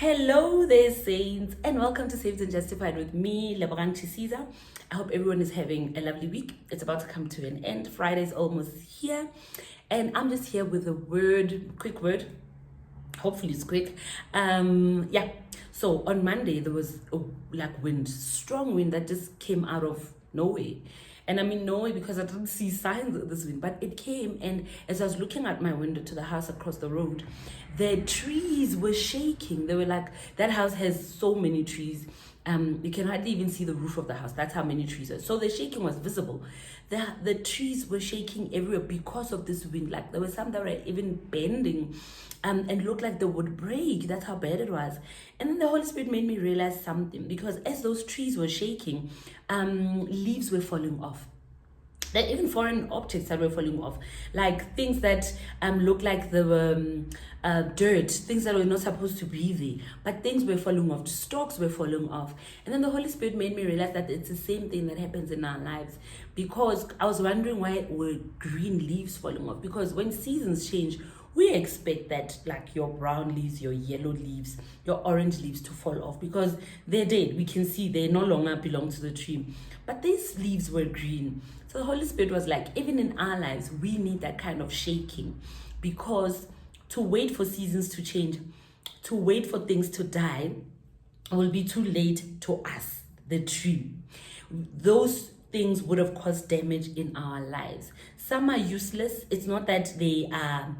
Hello there, saints, and welcome to Saved and Justified with me, Caesar. I hope everyone is having a lovely week. It's about to come to an end. Friday is almost here, and I'm just here with a quick word. Hopefully it's quick. So on Monday there was a strong wind that just came out of nowhere. And I mean nowhere because I didn't see signs of this wind, but it came, and as I was looking out my window to the house across the road, the trees were shaking. They were like, that house has so many trees. You can hardly even see the roof of the house. That's how many trees are. So the shaking was visible. The trees were shaking everywhere because of this wind. Like there were some that were even bending and looked like they would break. That's how bad it was. And then the Holy Spirit made me realize something, because as those trees were shaking, leaves were falling off. Like even foreign objects that were falling off, like things that looked like they were dirt, things that were not supposed to be there, but things were falling off, stalks were falling off. And then the Holy Spirit made me realize that it's the same thing that happens in our lives, because I was wondering why were green leaves falling off, because when seasons change, we expect that like your brown leaves, your yellow leaves, your orange leaves to fall off because they're dead. We can see they no longer belong to the tree. But these leaves were green. So the Holy Spirit was like, even in our lives, we need that kind of shaking, because to wait for seasons to change, to wait for things to die, will be too late to us, the tree. Those things would have caused damage in our lives. Some are useless. It's not that they are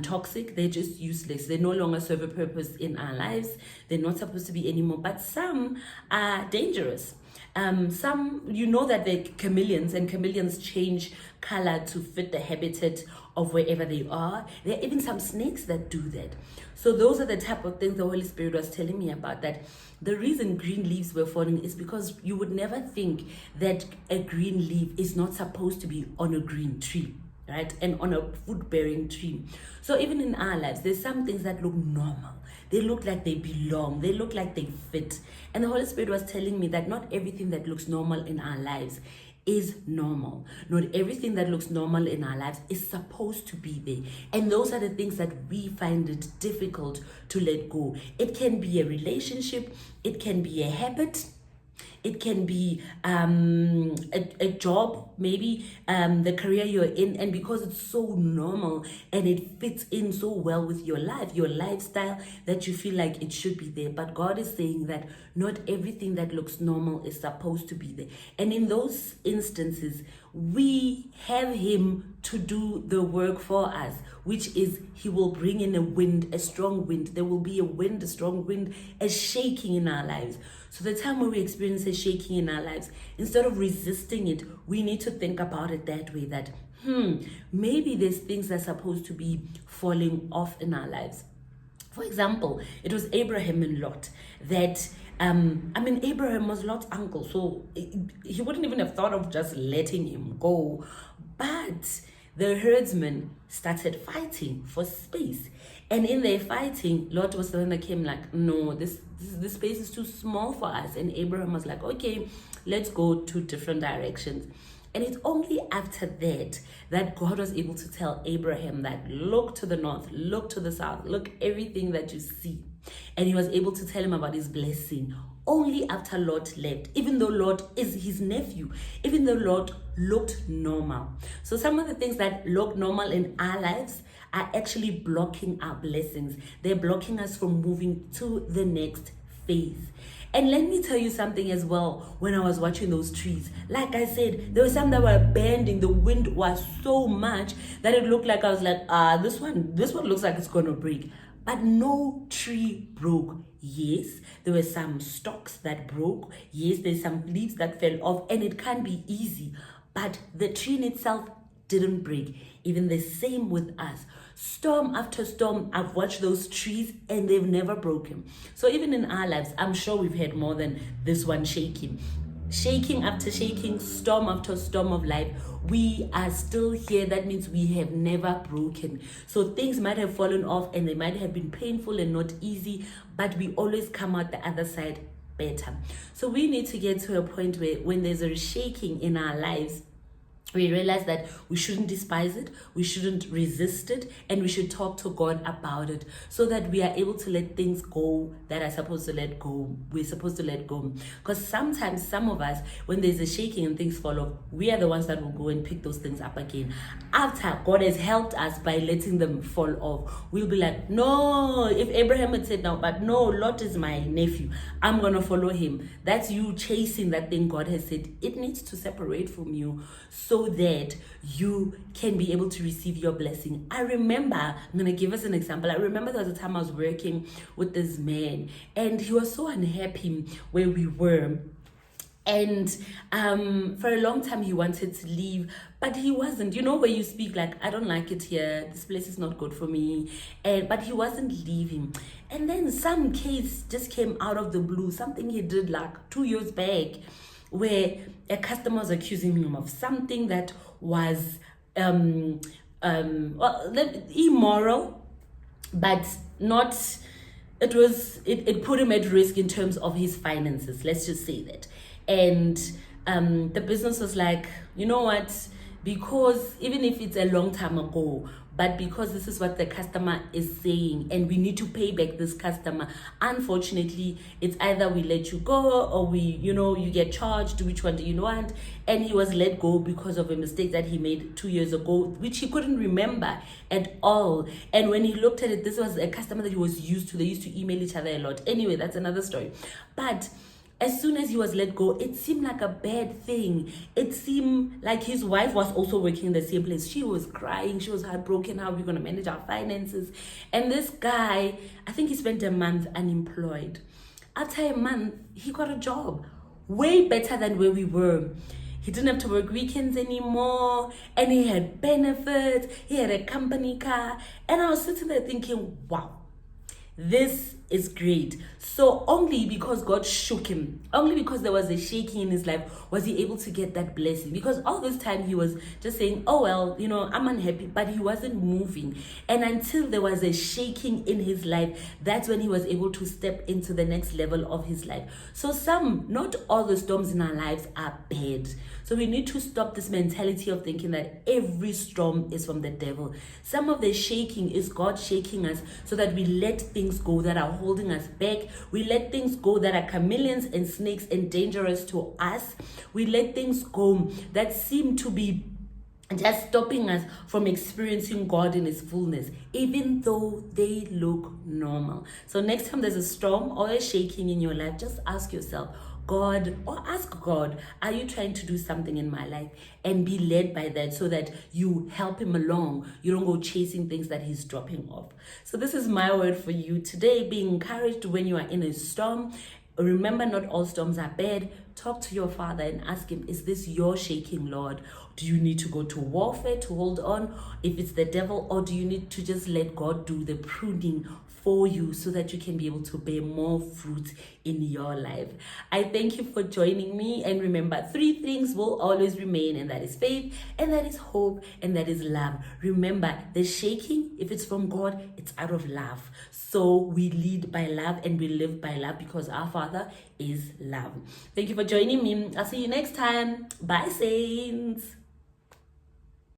toxic, they're just useless. They no longer serve a purpose in our lives. They're not supposed to be anymore. But some are dangerous. Some, you know that they're chameleons, and chameleons change color to fit the habitat of wherever they are. There are even some snakes that do that. So those are the type of things the Holy Spirit was telling me about, that the reason green leaves were falling is because you would never think that a green leaf is not supposed to be on a green tree, right? And on a fruit-bearing tree. So even in our lives, there's some things that look normal. They look like they belong. They look like they fit. And the Holy Spirit was telling me that not everything that looks normal in our lives is normal. Not everything that looks normal in our lives is supposed to be there. And those are the things that we find it difficult to let go. It can be a relationship. It can be a habit. It can be a job, maybe the career you're in, and because it's so normal and it fits in so well with your life, your lifestyle, that you feel like it should be there. But God is saying that not everything that looks normal is supposed to be there. And in those instances, we have Him to do the work for us, which is He will bring in a wind, a strong wind. There will be a wind, a strong wind, a shaking in our lives. So the time when we experience a shaking in our lives, instead of resisting it, we need to think about it that way, that maybe there's things that are supposed to be falling off in our lives. For example, it was Abraham and Lot that Abraham was Lot's uncle, so he wouldn't even have thought of just letting him go. But the herdsmen started fighting for space. And in their fighting, Lot was the one that came like, no, this space is too small for us. And Abraham was like, okay, let's go two different directions. And it's only after that God was able to tell Abraham that, look to the north, look to the south, look everything that you see. And He was able to tell him about His blessing only after Lot left, even though Lot is his nephew, even though Lot looked normal. So some of the things that look normal in our lives are actually blocking our blessings. They're blocking us from moving to the next phase. And let me tell you something as well. When I was watching those trees, like I said, there were some that were bending. The wind was so much that it looked like I was like, this one looks like it's gonna break. But no tree broke. Yes, there were some stalks that broke. Yes, there's some leaves that fell off, and it can't be easy. But the tree in itself didn't break. Even the same with us. Storm after storm, I've watched those trees and they've never broken. So even in our lives, I'm sure we've had more than this one shaking. Shaking after shaking, storm after storm of life, we are still here. That means we have never broken. So things might have fallen off and they might have been painful and not easy, but we always come out the other side better. So we need to get to a point where when there's a shaking in our lives, we realize that we shouldn't despise it, we shouldn't resist it, and we should talk to God about it so that we are able to let things go that are supposed to let go. We're supposed to let go. Because sometimes some of us, when there's a shaking and things fall off, we are the ones that will go and pick those things up again. After God has helped us by letting them fall off, we'll be like, no, if Abraham had said no, but no, Lot is my nephew, I'm going to follow him. That's you chasing that thing God has said. It needs to separate from you so that you can be able to receive your blessing. I remember, I'm going to give us an example. I remember there was a time I was working with this man, and he was so unhappy where we were. And for a long time he wanted to leave, but he wasn't. You know, where you speak like, I don't like it here, this place is not good for me, but he wasn't leaving. And then some case just came out of the blue, something he did like 2 years back, where a customer was accusing him of something that was immoral, but not, it put him at risk in terms of his finances, let's just say that. And the business was like, you know what, because even if it's a long time ago, but because this is what the customer is saying and we need to pay back this customer, unfortunately it's either we let you go or you get charged. Which one do you want? And he was let go because of a mistake that he made 2 years ago, which he couldn't remember at all. And when he looked at it, this was a customer that he was used to. They used to email each other a lot. Anyway, that's another story. But as soon as he was let go, it seemed like a bad thing. It seemed like his wife was also working in the same place. She was crying. She was heartbroken. How are we going to manage our finances? And this guy, I think he spent a month unemployed. After a month, he got a job. Way better than where we were. He didn't have to work weekends anymore. And he had benefits. He had a company car. And I was sitting there thinking, wow, this is great. So only because God shook him, only because there was a shaking in his life, was he able to get that blessing. Because all this time he was just saying, oh well, I'm unhappy, but he wasn't moving. And until there was a shaking in his life, that's when he was able to step into the next level of his life. So not all the storms in our lives are bad. So we need to stop this mentality of thinking that every storm is from the devil. Some of the shaking is God shaking us so that we let things go that are holding us back. We let things go that are chameleons and snakes and dangerous to us. We let things go that seem to be just stopping us from experiencing God in his fullness, even though they look normal. So next time there's a storm or a shaking in your life, just ask yourself, ask God, are you trying to do something in my life? And be led by that so that you help him along. You don't go chasing things that he's dropping off. So this is my word for you today. Be encouraged when you are in a storm. Remember, not all storms are bad. Talk to your Father and ask him, is this your shaking, Lord? Do you need to go to warfare to hold on if it's the devil, or do you need to just let God do the pruning for you so that you can be able to bear more fruit in your life? I thank you for joining me, and remember, 3 things will always remain, and that is faith, and that is hope, and that is love. Remember, the shaking, if it's from God, it's out of love. So we lead by love and we live by love because our Father is love. Thank you for joining me. I'll see you next time. Bye, saints.